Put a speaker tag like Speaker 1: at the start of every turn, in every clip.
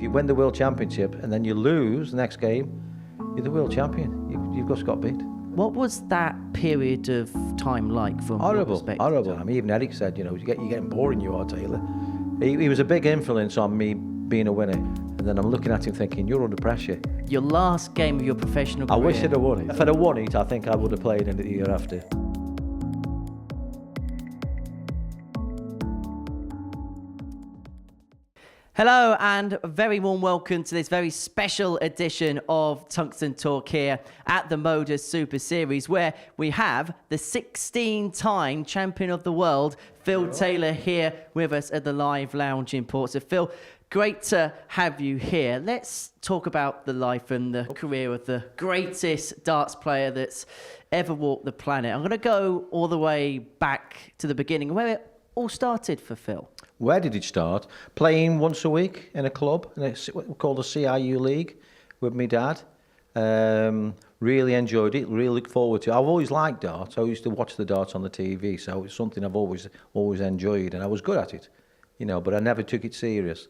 Speaker 1: you win the World Championship and then you lose the next game, you're the world champion. You've just got beat.
Speaker 2: What was that period of time like from your perspective?
Speaker 1: Horrible. I mean, even Eric said, you're getting boring, you are, Taylor. He was a big influence on me being a winner. And then I'm looking at him thinking, you're under pressure.
Speaker 2: Your last game of your professional career.
Speaker 1: I wish I'd have won it. If I'd have won it, I think I would have played in it the year after.
Speaker 2: Hello and a very warm welcome to this very special edition of Tungsten Talk here at the MODUS Super Series, where we have the 16-time champion of the world, Phil Taylor, here with us at the Live Lounge in Portsmouth. Phil, great to have you here. Let's talk about the life and the career of the greatest darts player that's ever walked the planet. I'm going to go all the way back to the beginning, where it all started for Phil.
Speaker 1: Where did it start? Playing once a week in a club, what we called a CIU league, with my dad. Really enjoyed it, really looked forward to it. I've always liked darts. I used to watch the darts on the TV, so it's something I've always enjoyed, and I was good at it, but I never took it serious.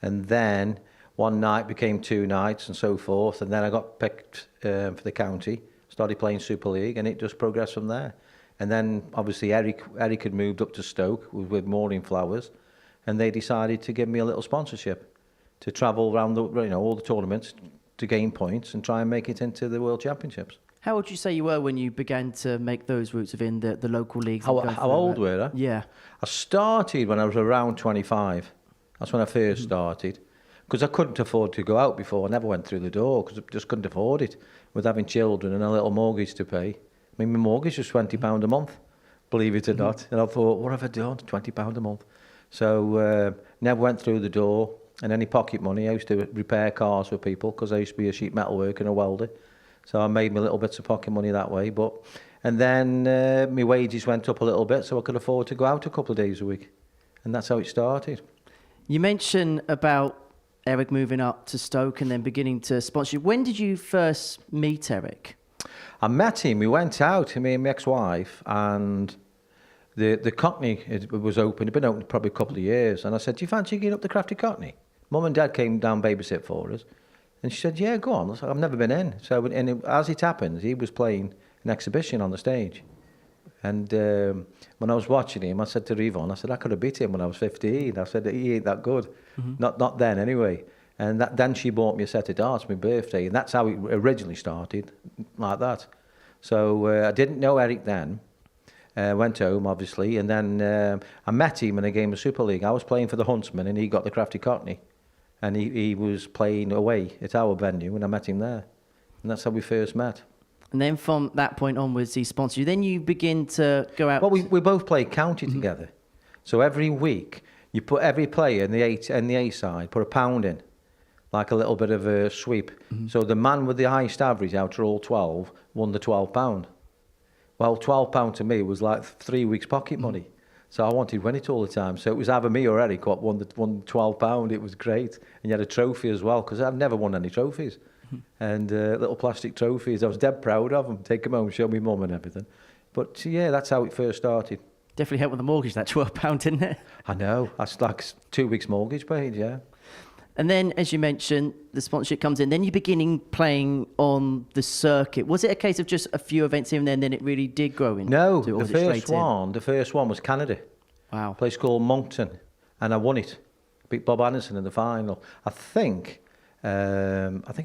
Speaker 1: And then one night became 2 nights and so forth, and then I got picked for the county, started playing Super League, and it just progressed from there. And then obviously Eric had moved up to Stoke with Morning Flowers, and they decided to give me a little sponsorship to travel around all the tournaments to gain points and try and make it into the World Championships.
Speaker 2: How would you say you were when you began to make those routes within the local leagues?
Speaker 1: How old were I?
Speaker 2: Yeah.
Speaker 1: I started when I was around 25. That's when I first started, because I couldn't afford to go out before. I never went through the door because I just couldn't afford it with having children and a little mortgage to pay. I mean, my mortgage was £20 a month, believe it or not. And I thought, what have I done? £20 a month. So never went through the door. And any pocket money, I used to repair cars for people because I used to be a sheet metal worker and a welder. So I made me little bits of pocket money that way. And then my wages went up a little bit, so I could afford to go out a couple of days a week. And that's how it started. You
Speaker 2: mentioned about Eric moving up to Stoke and then beginning to sponsor you. When did you first meet Eric?
Speaker 1: I met him. We went out, me and my ex-wife, and the Cockney was open. It'd been open probably a couple of years. And I said, do you fancy getting up the Crafty Cockney? Mum and Dad came down babysit for us. And she said, yeah, go on. I said, I've never been in. So as it happens, he was playing an exhibition on the stage. And when I was watching him, I said to Yvonne, I said, I could have beat him when I was 15. I said, he ain't that good. Not then, anyway. And then she bought me a set of darts for my birthday, and that's how it originally started, like that. So I didn't know Eric then. Went home, obviously, and then I met him in a game of Super League. I was playing for the Huntsman, and he got the Crafty Cockney. And he was playing away at our venue, and I met him there. And that's how we first met.
Speaker 2: And then from that point onwards, he sponsored you. Then you begin to go out...
Speaker 1: Well, we both played county together. So every week, you put every player in the A side, put £1 in, like a little bit of a sweep. So the man with the highest average out of all 12 won the £12. Well, £12 to me was like 3 weeks' pocket money. So I wanted to win it all the time. So it was either me or Eric what won £12. It was great. And you had a trophy as well, because I've never won any trophies. And little plastic trophies. I was dead proud of them. Take them home, show me mum and everything. But yeah, that's how it first started.
Speaker 2: Definitely helped with the mortgage, that £12, didn't it?
Speaker 1: I know. That's like 2 weeks' mortgage paid, yeah.
Speaker 2: And then, as you mentioned, the sponsorship comes in. Then you're beginning playing on the circuit. Was it a case of just a few events here and then it really did grow into
Speaker 1: No,
Speaker 2: it?
Speaker 1: The first one was Canada.
Speaker 2: Wow.
Speaker 1: A place called Moncton. And I won it. Beat Bob Anderson in the final. I think it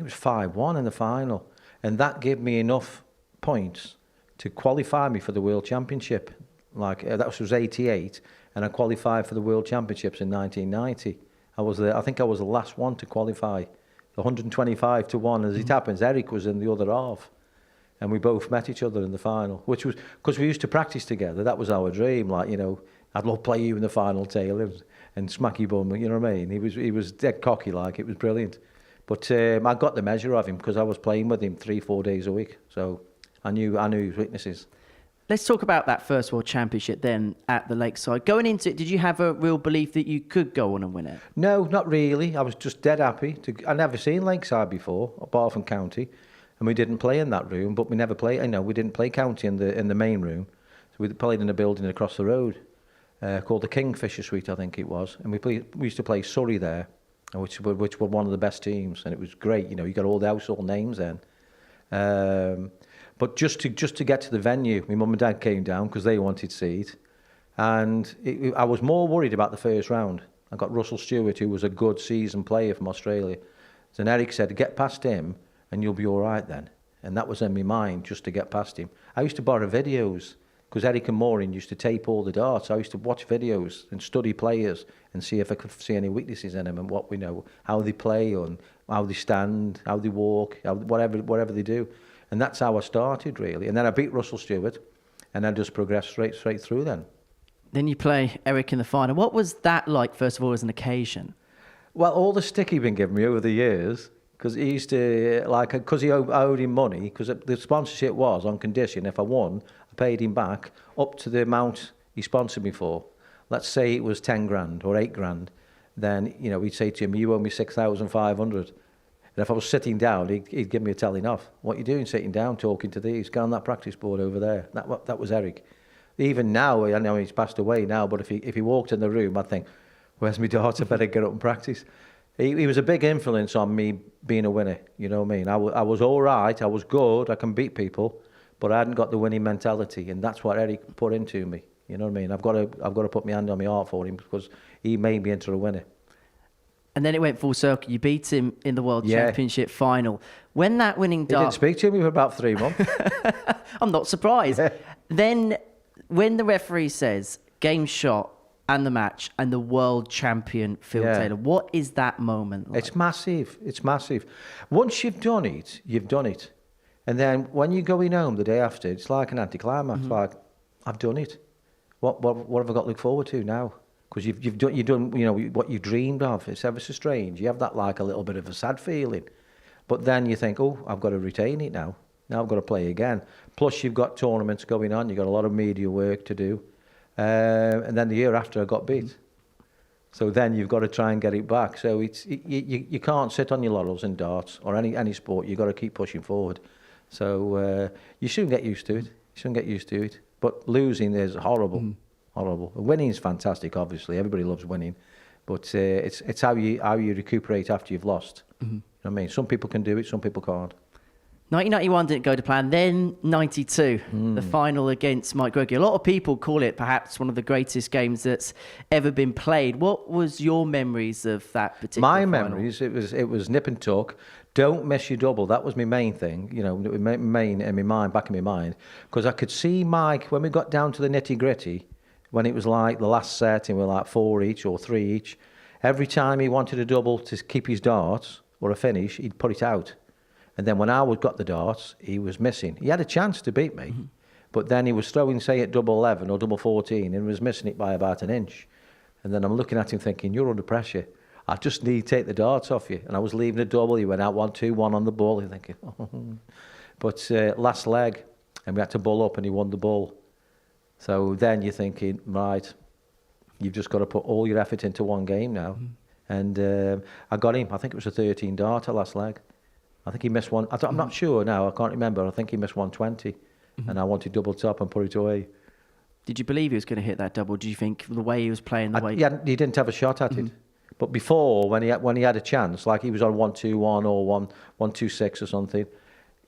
Speaker 1: was 5-1 in the final. And that gave me enough points to qualify me for the World Championship. That was 88. And I qualified for the World Championships in 1990. I think I was the last one to qualify, 125 to 1. As it happens, Eric was in the other half, and we both met each other in the final, which was because we used to practice together. That was our dream. I'd love to play you in the final, Taylor, and smack you bum. You know what I mean? He was dead cocky, it was brilliant. But I got the measure of him because I was playing with him 3-4 days a week, so I knew his weaknesses.
Speaker 2: Let's talk about that first World Championship then at the Lakeside. Going into it, did you have a real belief that you could go on and win it? No,
Speaker 1: not really. I was just dead happy. I'd never seen Lakeside before, apart from county, and we didn't play in that room. But we never played. We didn't play county in the main room, so we played in a building across the road called the Kingfisher Suite, I think it was, and we used to play Surrey there, which were one of the best teams, and it was great. You know, you got all the household names then. But just to get to the venue, my mum and dad came down because they wanted seat, and I was more worried about the first round. I got Russell Stewart, who was a good seasoned player from Australia. So Eric said, get past him and you'll be all right then. And that was in my mind, just to get past him. I used to borrow videos because Eric and Maureen used to tape all the darts. I used to watch videos and study players and see if I could see any weaknesses in them and what we know, how they play and how they stand, how they walk, whatever they do. And that's how I started, really. And then I beat Russell Stewart and I just progressed straight through then.
Speaker 2: Then you play Eric in the final. What was that like, first of all, as an occasion?
Speaker 1: Well, all the stick he'd been giving me over the years, because he used to, because he owed him money, because the sponsorship was on condition, if I won, I paid him back up to the amount he sponsored me for. Let's say it was 10 grand or 8 grand, then, you know, he'd say to him, you owe me 6,500. And if I was sitting down, he'd give me a telling off. What are you doing sitting down talking to these? Go on that practice board over there. That was Eric. Even now, I know he's passed away now, but if he walked in the room, I'd think, where's my daughter? Better get up and practice. He was a big influence on me being a winner, you know what I mean? I was all right, I was good, I can beat people, but I hadn't got the winning mentality, and that's what Eric put into me, you know what I mean? I've got to put my hand on my heart for him, because he made me into a winner.
Speaker 2: And then it went full circle. You beat him in the World Championship final. When that winning dart...
Speaker 1: He didn't speak to me for about 3 months.
Speaker 2: I'm not surprised. Then, when the referee says, game shot and the match and the world champion Phil Taylor, what is that moment like?
Speaker 1: It's massive. It's massive. Once you've done it, you've done it. And then when you're going home the day after, it's like an anticlimax. Mm-hmm. Like, I've done it. What have I got to look forward to now? Because you've done, you know, what you dreamed of. It's ever so strange. You have that like a little bit of a sad feeling. But then you think, oh, I've got to retain it now. Now I've got to play again. Plus you've got tournaments going on. You've got a lot of media work to do. And then the year after I got beat. So then you've got to try and get it back. So you can't sit on your laurels in darts or any sport. You've got to keep pushing forward. So you soon get used to it. But losing is horrible. Horrible. Winning is fantastic, obviously. Everybody loves winning. But it's how you recuperate after you've lost. You know what I mean? Some people can do it, some people can't.
Speaker 2: 1991 didn't go to plan. Then 92, the final against Mike Gregory. A lot of people call it perhaps one of the greatest games that's ever been played. What was your memories of that particular final?
Speaker 1: My memories, it was nip and tuck. Don't miss your double. That was my main thing, you know, main in my mind, back in my mind. Because I could see Mike, when we got down to the nitty-gritty, when it was like the last set and we were like 4 each or 3 each, every time he wanted a double to keep his darts or a finish, he'd put it out. And then when I got the darts, he was missing. He had a chance to beat me, but then he was throwing, say, at double 11 or double 14 and was missing it by about an inch. And then I'm looking at him thinking, you're under pressure. I just need to take the darts off you. And I was leaving a double. He went out 1-2-1 on the ball. You're thinking, oh. But last leg, and we had to bull up and he won the ball. So then you're thinking, right, you've just got to put all your effort into one game now. And I got him. I think it was a 13 darter last leg. I think he missed one. I'm not sure now. I can't remember. I think he missed 120, and I wanted double top and put it away.
Speaker 2: Did you believe he was going to hit that double? Do you think the way he was playing,
Speaker 1: he didn't have a shot at it. But before, when he had a chance, like he was on 1-2-1 or 1-2-6 or something,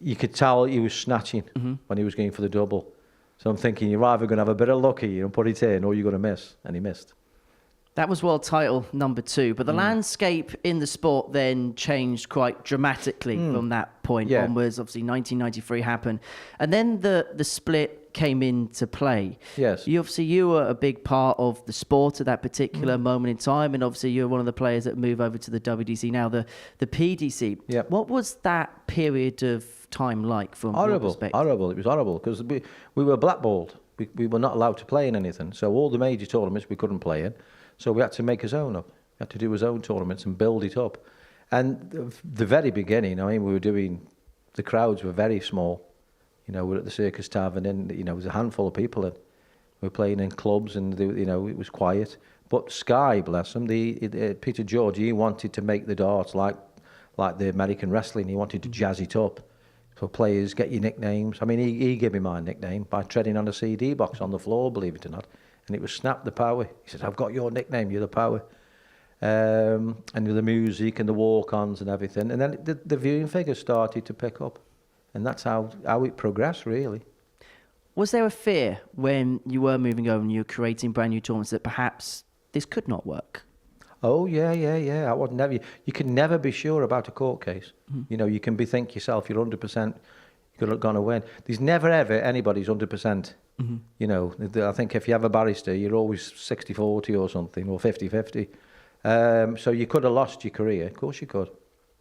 Speaker 1: you could tell he was snatching when he was going for the double. So I'm thinking, you're either going to have a bit of luck here and put it in, or you're going to miss, and he missed.
Speaker 2: That was world title number 2, but the landscape in the sport then changed quite dramatically from that point onwards. Obviously, 1993 happened, and then the split came into play.
Speaker 1: Yes.
Speaker 2: You were a big part of the sport at that particular moment in time, and obviously you're one of the players that move over to the WDC now, the PDC.
Speaker 1: Yep.
Speaker 2: What was that period of time like from your perspective?
Speaker 1: Horrible. It was horrible because we were blackballed. We were not allowed to play in anything. So all the major tournaments we couldn't play in. So we had to make his own up. We had to do his own tournaments and build it up. And the very beginning, I mean, the crowds were very small. You know, we're at the Circus Tavern and, you know, there was a handful of people and we were playing in clubs and, you know, it was quiet. But Sky, bless him, Peter George, he wanted to make the darts like the American wrestling. He wanted to jazz it up. So players, get your nicknames. I mean, he gave me my nickname by treading on a CD box on the floor, believe it or not. And it was Snap the Power. He said, I've got your nickname, you're the Power. and the music and the walk-ons and everything. And then the viewing figures started to pick up. And that's how it progressed, really.
Speaker 2: Was there a fear when you were moving over and you were creating brand new tournaments that perhaps this could not work?
Speaker 1: Oh, yeah. I would never. You can never be sure about a court case. You know, you can think yourself, you're 100%, you're going to win. There's never, ever anybody's 100%. You know, I think if you have a barrister, you're always 60-40 or something, or 50-50. So you could have lost your career, of course you could,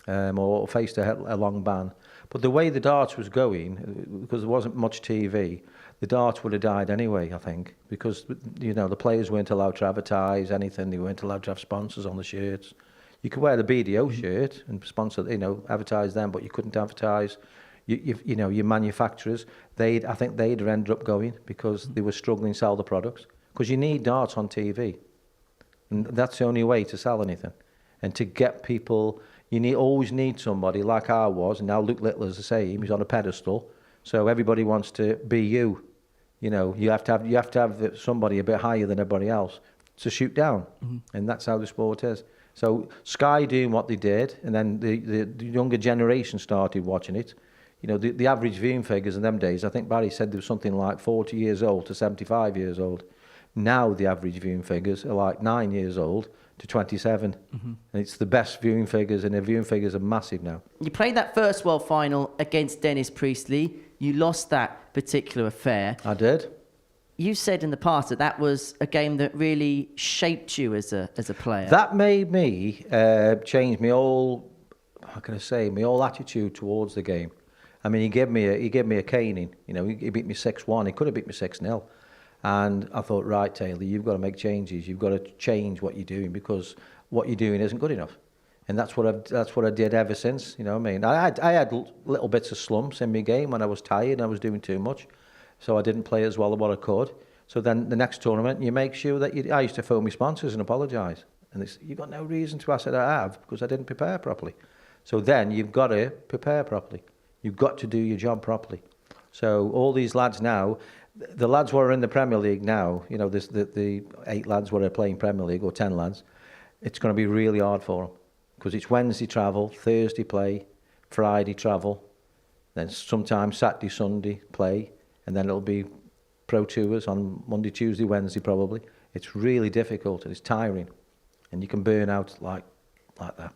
Speaker 1: or faced a long ban. But the way the darts was going, because there wasn't much TV, the darts would have died anyway, I think, because, you know, the players weren't allowed to advertise anything. They weren't allowed to have sponsors on the shirts. You could wear the BDO shirt and sponsor, you know, advertise them, but you couldn't advertise. You know, your manufacturers, I think they'd ended up going because they were struggling to sell the products. Because you need darts on TV. And that's the only way to sell anything. And to get people, always need somebody like I was, and now Luke Littler's the same, he's on a pedestal. So everybody wants to be you. You know, you have to have somebody a bit higher than everybody else to shoot down. And that's how the sport is. So Sky doing what they did, and then the younger generation started watching it. You know, the average viewing figures in them days, I think Barry said there was something like 40 years old to 75 years old. Now the average viewing figures are like 9 years old to 27. And it's the best viewing figures, and the viewing figures are massive now.
Speaker 2: You played that first World Final against Dennis Priestley. You lost that particular affair.
Speaker 1: I did.
Speaker 2: You said in the past that was a game that really shaped you as a player.
Speaker 1: That made me change my whole, how can I say, my whole attitude towards the game. I mean, he gave me a caning. You know, he beat me 6-1. He could have beat me 6-0. And I thought, right, Taylor, you've got to make changes. You've got to change what you're doing, because what you're doing isn't good enough. And that's what I did ever since. You know what I mean? I had little bits of slumps in my game when I was tired and I was doing too much, so I didn't play as well as what I could. So then the next tournament, you make sure that I used to phone my sponsors and apologise. And you've got no reason to. I said I have, because I didn't prepare properly. So then you've got to prepare properly. You've got to do your job properly. So all these lads now, the lads who are in the Premier League now, you know, the 8 lads who are playing Premier League, or 10 lads, it's going to be really hard for them. Because it's Wednesday travel, Thursday play, Friday travel, then sometimes Saturday, Sunday play, and then it'll be Pro Tours on Monday, Tuesday, Wednesday probably. It's really difficult and it's tiring, and you can burn out like that.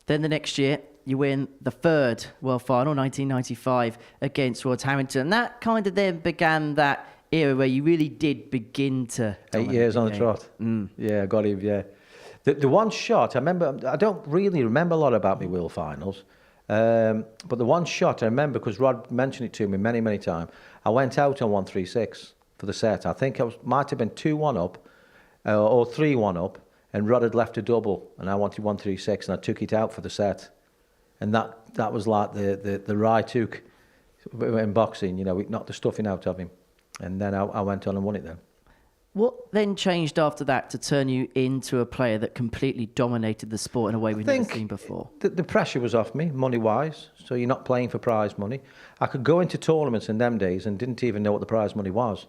Speaker 2: Then the next year, you win the third World Final, 1995, against Rod Harrington. And that kind of then began that era where you really did begin to...
Speaker 1: 8 years on the trot. Yeah, I got him, yeah. The one shot, I remember, I don't really remember a lot about my World Finals, but the one shot I remember, because Rod mentioned it to me many, many times. I went out on 136 for the set. I think might have been 2-1 up or 3-1 up, and Rod had left a double, and I wanted 136, and I took it out for the set. And that was like the right hook in boxing, you know, it knocked the stuffing out of him. And then I went on and won it then.
Speaker 2: What then changed after that to turn you into a player that completely dominated the sport in a way we've never seen before? The
Speaker 1: pressure was off me, money-wise, so you're not playing for prize money. I could go into tournaments in them days and didn't even know what the prize money was.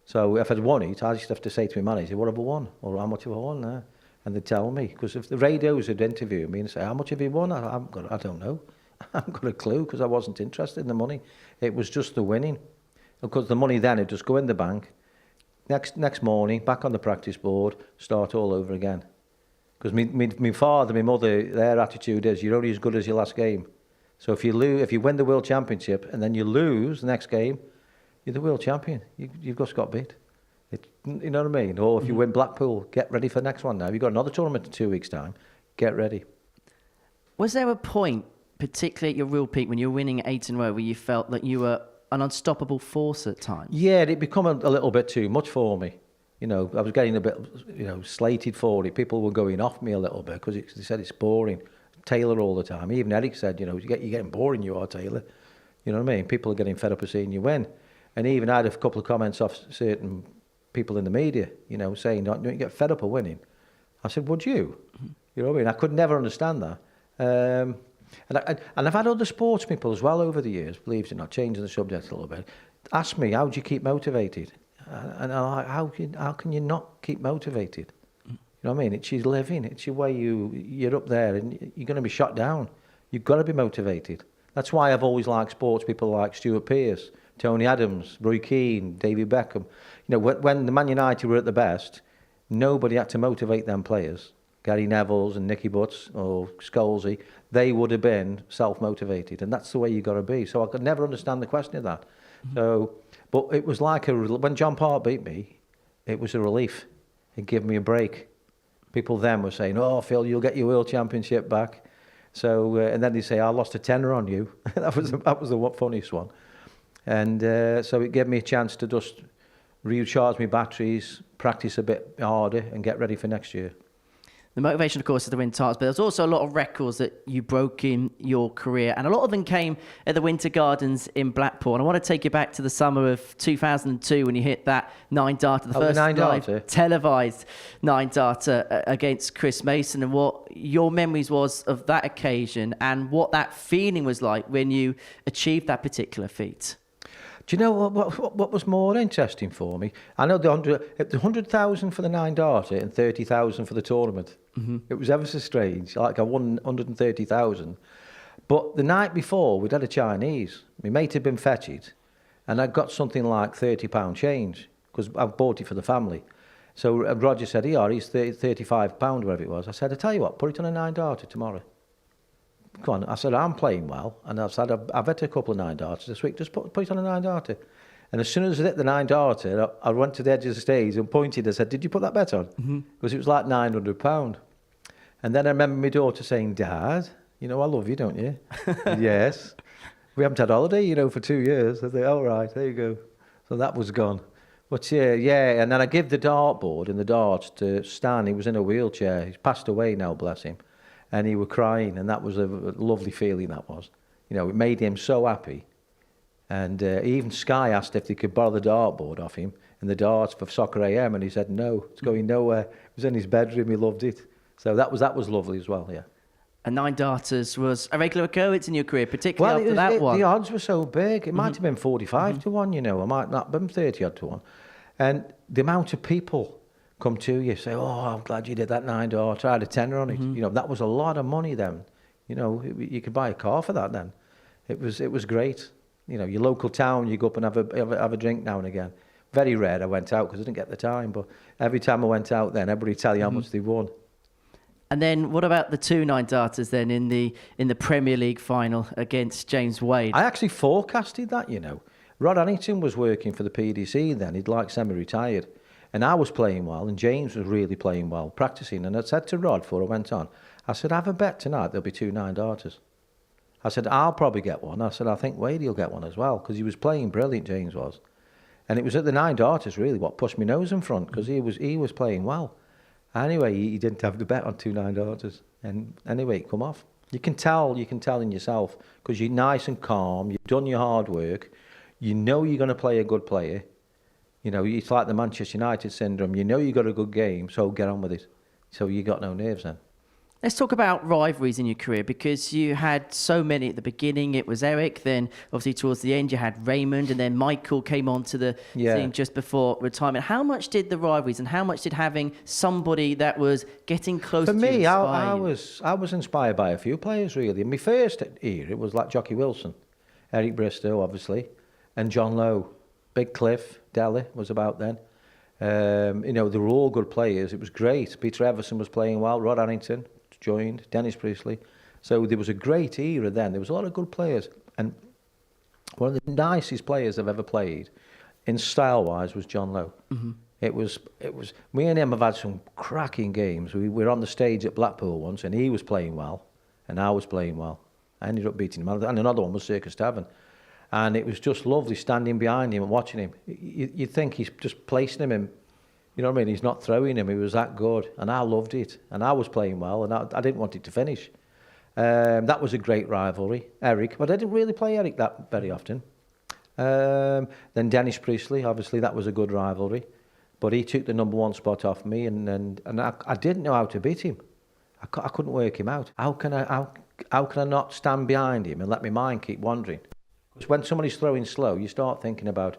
Speaker 1: So if I'd won it, I just have to say to my manager, what have I won? Or how much have I won there? And they'd tell me, because if the radios had interviewed me and say, how much have you won? I don't know. I haven't got a clue, because I wasn't interested in the money. It was just the winning. Because the money then would just go in the bank. Next morning, back on the practice board, start all over again. Because my father, my mother, their attitude is, you're only as good as your last game. So if you win the World Championship and then you lose the next game, you're the world champion. You've just got beat. You know what I mean? Or if you win Blackpool, get ready for the next one now. You've got another tournament in 2 weeks' time. Get ready.
Speaker 2: Was there a point, particularly at your real peak, when you were winning 8 in a row, where you felt that you were an unstoppable force at times? Yeah,
Speaker 1: it become a little bit too much for me. You know, I was getting a bit, slated for it. People were going off me a little bit because they said it's boring. Taylor all the time. Even Eric said, you're getting boring, you are, Taylor. You know what I mean? People are getting fed up of seeing you win. And even I had a couple of comments off certain people in the media, saying, don't you get fed up of winning? I said, would you? You know what I mean? I could never understand that. And I've had other sports people as well over the years, believe it or not, changing the subject a little bit, ask me, how do you keep motivated? And I'm like, how can you not keep motivated? You know what I mean? It's your living. It's your way you're up there and you're going to be shot down. You've got to be motivated. That's why I've always liked sports people like Stuart Pearce, Tony Adams, Roy Keane, David Beckham. You know, when the Man United were at the best, nobody had to motivate them players. Gary Neville's and Nicky Butts or Scholesy, they would have been self-motivated, and that's the way you got to be. So I could never understand the question of that. So, but it was like when John Park beat me, it was a relief. It gave me a break. People then were saying, "Oh, Phil, you'll get your World Championship back." So, and then they say, "I lost a tenner on you." that was the funniest one. And so it gave me a chance to just recharge my batteries, practice a bit harder, and get ready for next year.
Speaker 2: The motivation, of course, is to win titles, but there's also a lot of records that you broke in your career, and a lot of them came at the Winter Gardens in Blackpool. And I want to take you back to the summer of 2002 when you hit that 9-darter, the first live televised 9-darter against Chris Mason, and what your memories was of that occasion and what that feeling was like when you achieved that particular feat.
Speaker 1: Do you know what was more interesting for me? I know the 100,000 for the 9-darter and 30,000 for the tournament. Mm-hmm. It was ever so strange. Like I won 130,000. But the night before, we'd had a Chinese. My mate had been fetched, and I got something like £30 change because I bought it for the family. So Roger said, he's £35, whatever it was. I said, I tell you what, put it on a 9-darter tomorrow. Come on, I said, I'm playing well, and I said, I've had a couple of 9-darters this week, just put it on a 9-darter. And as soon as I hit the 9-darter, I went to the edge of the stage and pointed and said, did you put that bet on? Because it was like £900. And then I remember my daughter saying, Dad, you know I love you, don't you? Yes. We haven't had holiday, you know, for 2 years. I thought, all right, there you go. So that was gone. But yeah, and then I gave the dartboard and the darts to Stan. He was in a wheelchair. He's passed away now, bless him. And he was crying, and that was a lovely feeling, that was. You know, it made him so happy. And even Sky asked if they could borrow the dartboard off him and the darts for Soccer AM, and he said no, it's going nowhere. It was in his bedroom, he loved it. So that was lovely as well, yeah.
Speaker 2: And 9-darters was a regular occurrence in your career, particularly after that one.
Speaker 1: The odds were so big. It might have been 45 to 1, you know. It might not have been 30 odd to 1. And the amount of people come to you, say, oh, I'm glad you did that 9-darter. I had a tenner on it. You know, that was a lot of money then. You know, you could buy a car for that then. It was great. You know, your local town, you go up and have a drink now and again. Very rare I went out because I didn't get the time, but every time I went out then, everybody tell you how much they won.
Speaker 2: And then what about the 2 9-darters then in the Premier League final against James Wade?
Speaker 1: I actually forecasted that, you know. Rod Annington was working for the PDC then. He'd like semi-retired. And I was playing well, and James was really playing well, practicing. And I said to Rod before I went on, I said, have a bet tonight, there'll be 2 9-darters. I said, I'll probably get one. I said, I think Wade will get one as well, because he was playing brilliant, James was. And it was at the 9-darters really what pushed my nose in front, because he was playing well. Anyway, he didn't have the bet on 2 9-darters. And anyway, it come off. You can tell in yourself, because you're nice and calm, you've done your hard work, you know you're going to play a good player. You know, it's like the Manchester United syndrome. You know you got a good game, so get on with it. So you got no nerves then.
Speaker 2: Let's talk about rivalries in your career, because you had so many at the beginning. It was Eric, then obviously towards the end you had Raymond, and then Michael came onto the scene just before retirement. How much did the rivalries and how much did having somebody that was getting close to you inspire you?
Speaker 1: For me, I was inspired by a few players really. In my first era, it was like Jockey Wilson, Eric Bristow, obviously, and John Lowe. Big Cliff, Delhi was about then. You know, they were all good players. It was great. Peter Everson was playing well. Rod Annington joined. Dennis Priestley. So there was a great era then. There was a lot of good players. And one of the nicest players I've ever played, in style-wise, was John Lowe. Mm-hmm. It was. Me and him have had some cracking games. We were on the stage at Blackpool once, and he was playing well, and I was playing well. I ended up beating him. And another one was Circus Tavern. And it was just lovely standing behind him and watching him. You'd think he's just placing him in, you know what I mean? He's not throwing him. He was that good. And I loved it. And I was playing well. And I didn't want it to finish. That was a great rivalry. Eric. But I didn't really play Eric that very often. Then Dennis Priestley. Obviously, that was a good rivalry. But he took the #1 spot off me. And I didn't know how to beat him. I couldn't work him out. How can I not stand behind him and let my mind keep wandering? Because when somebody's throwing slow, you start thinking about,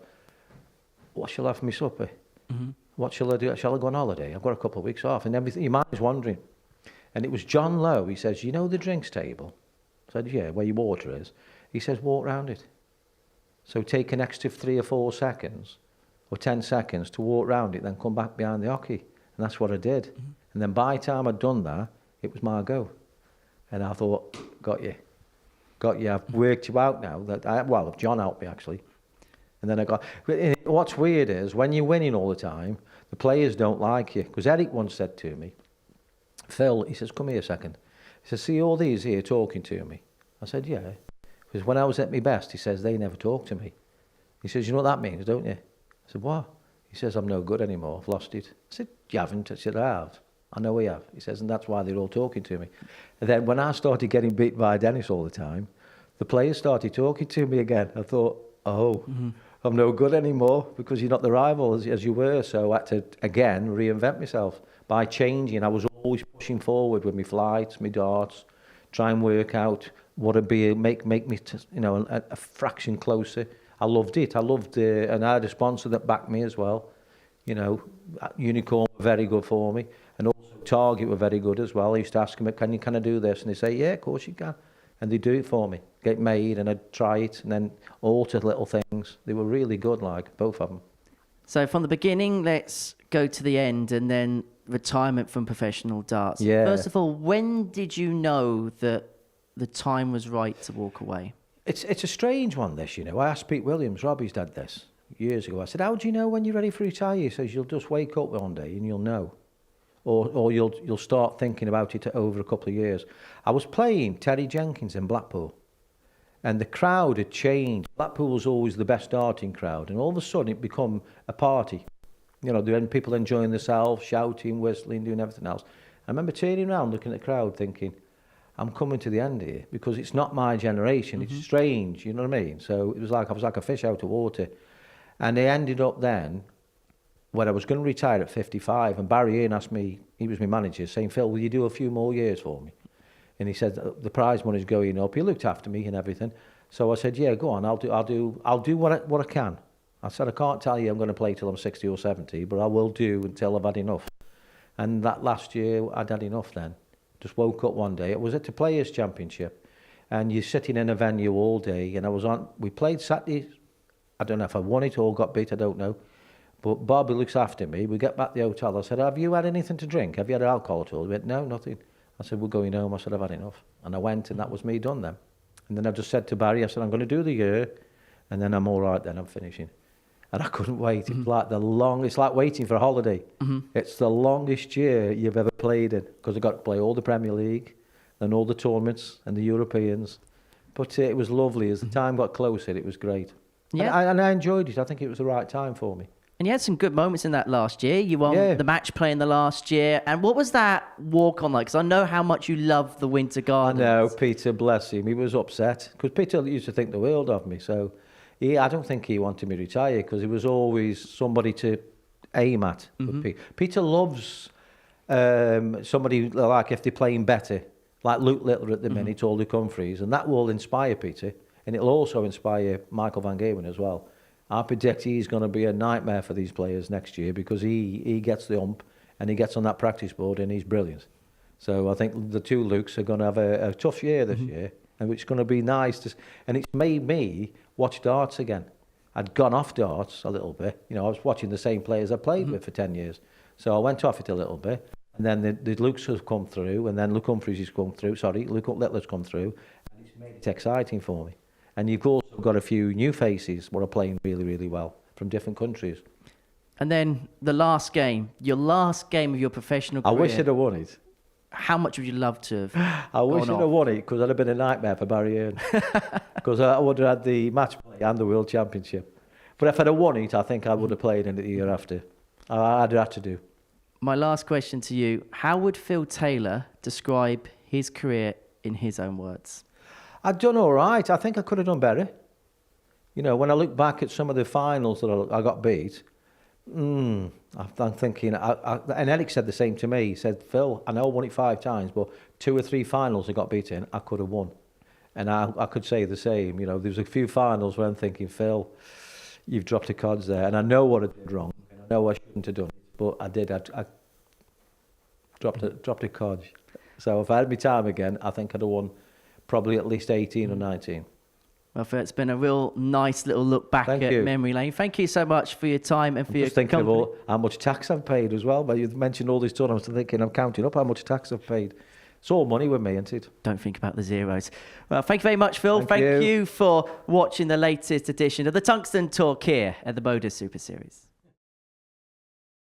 Speaker 1: what shall I have for my supper? Mm-hmm. What shall I do? Shall I go on holiday? I've got a couple of weeks off. And everything, your mind's wandering. And it was John Lowe. He says, you know the drinks table? I said, yeah, where your water is. He says, walk round it. So take an extra 3 or 4 seconds or 10 seconds to walk round it, then come back behind the hockey. And that's what I did. Mm-hmm. And then by the time I'd done that, it was my go. And I thought, got you. I've worked you out now. Well, John helped me, actually. And then what's weird is, when you're winning all the time, the players don't like you. Because Eric once said to me, Phil, he says, come here a second. He says, see all these here talking to me? I said, yeah. Because when I was at my best, he says, they never talk to me. He says, you know what that means, don't you? I said, what? He says, I'm no good anymore. I've lost it. I said, you haven't? I said, I have. I know we have. He says, and that's why they're all talking to me. And then when I started getting beat by Dennis all the time, the players started talking to me again. I thought, I'm no good anymore because you're not the rival as you were. So I had to, again, reinvent myself by changing. I was always pushing forward with my flights, my darts, try and work out what it'd be, make me, a fraction closer. I loved it. And I had a sponsor that backed me as well. Unicorn were very good for me, and also Target were very good as well. I used to ask them, can I do this? And they say, yeah, of course you can. And they do it for me, get made, and I'd try it, and then alter little things. They were really good, both of them.
Speaker 2: So from the beginning, let's go to the end, and then retirement from professional darts.
Speaker 1: Yeah.
Speaker 2: First of all, when did you know that the time was right to walk away?
Speaker 1: It's a strange one, this, I asked Pete Williams, Robbie's dad, this years ago. I said, how do you know when you're ready for retire? He says, you'll just wake up one day and you'll know. Or you'll start thinking about it over a couple of years. I was playing Terry Jenkins in Blackpool, and the crowd had changed. Blackpool was always the best darting crowd, and all of a sudden it become a party. Then people enjoying themselves, shouting, whistling, doing everything else. I remember turning around, looking at the crowd, thinking, I'm coming to the end here, because it's not my generation. It's strange, you know what I mean? So it was I was like a fish out of water. And they ended up then, when I was going to retire at 55, and Barry Earn asked me, he was my manager, saying, Phil, will you do a few more years for me? And he said, the prize money's going up. He looked after me and everything. So I said, yeah, go on, I'll do what I can. I said, I can't tell you I'm going to play till I'm 60 or 70, but I will do until I've had enough. And that last year, I'd had enough then. Just woke up one day. It was at the Players' Championship, and you're sitting in a venue all day, and we played Saturday. I don't know if I won it or got beat, I don't know. But Bobby looks after me. We get back to the hotel. I said, have you had anything to drink? Have you had alcohol at all? He went, no, nothing. I said, we're going home. I said, I've had enough. And I went, and that was me done then. And then I just said to Barry, I said, I'm going to do the year, and then I'm all right then, I'm finishing. And I couldn't wait. It's like waiting for a holiday. It's the longest year you've ever played in, because I got to play all the Premier League and all the tournaments and the Europeans. But it was lovely. As the time got closer, it was great. Yeah. And I enjoyed it. I think it was the right time for me.
Speaker 2: And you had some good moments in that last year. You won the match play in the last year. And what was that walk on like? Because I know how much you love the Winter Gardens.
Speaker 1: I know, Peter, bless him. He was upset. Because Peter used to think the world of me. So I don't think he wanted me to retire, because he was always somebody to aim at. Peter loves somebody, like if they're playing better, like Luke Littler at the minute, or Luke Humphreys. And that will inspire Peter. And it'll also inspire Michael Van Galen as well. I predict he's going to be a nightmare for these players next year, because he gets the ump and he gets on that practice board and he's brilliant. So I think the two Lukes are going to have a tough year this year, and it's going to be nice. And it's made me watch darts again. I'd gone off darts a little bit. I was watching the same players I played with for 10 years. So I went off it a little bit. And then the Lukes have come through, and then Luke Humphreys has come through. Luke Littler's come through. And it's made it exciting for me. And you've also got a few new faces who are playing really, really well from different countries.
Speaker 2: And then the last game, your last game of your professional career.
Speaker 1: I wish I'd have won it.
Speaker 2: How much would you love to have
Speaker 1: I wish I'd have won it, because I'd have been a nightmare for Barry Earn. Because I would have had the match play and the World Championship. But if I'd have won it, I think I would have played in it the year after. I'd have to do.
Speaker 2: My last question to you, how would Phil Taylor describe his career in his own words?
Speaker 1: I'd done all right. I think I could have done better. When I look back at some of the finals that I got beat, I'm thinking, and Eric said the same to me. He said, Phil, I know I won it 5 times, but 2 or 3 finals I got beat in, I could have won. And I could say the same. There was a few finals where I'm thinking, Phil, you've dropped the cards there. And I know what I did wrong. And I know I shouldn't have done it. but I did. I dropped a cod. So if I had my time again, I think I'd have won probably at least 18 or 19.
Speaker 2: Well, Phil, it's been a real nice little look back at memory lane. Thank you so much for your time and for your
Speaker 1: thinking
Speaker 2: company.
Speaker 1: about how much tax I've paid as well. But you've mentioned all these tournaments. I'm thinking, I'm counting up how much tax I've paid. It's all money with me, isn't it?
Speaker 2: Don't think about the zeros. Well, thank you very much, Phil. Thank you for watching the latest edition of the Tungsten Talk here at the MODUS Super Series.